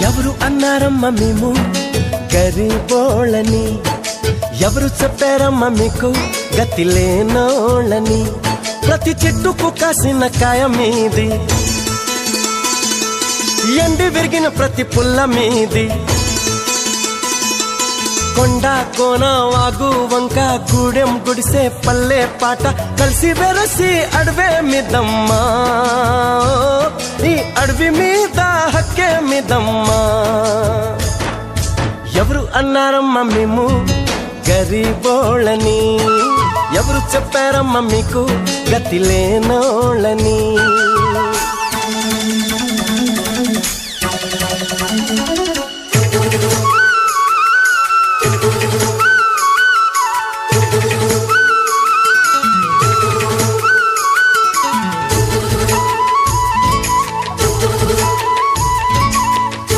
ఎవరు అన్నారమ్మ మేము గరీబోళ్ళని, ఎవరు చెప్పారమ్మ మీకు గతి లేనోళ్ళని. ప్రతి చెట్టుకు కాసిన కాయ మీది, ఎండి విరిగిన ప్రతి పుల్ల మీది. కొండ కోన వాగు వంక గూడెం గుడిసే పల్లె పాట కలిసి వెరసి అడవే మిదమ్మా, ఈ అడవి మీద హక్కే మిదమ్మా. ఎవరు అన్నారమ్మ మేము గరీబోళ్ళని, ఎవరు చెప్పారమ్మ మీకు గతి లేనోళ్ళని.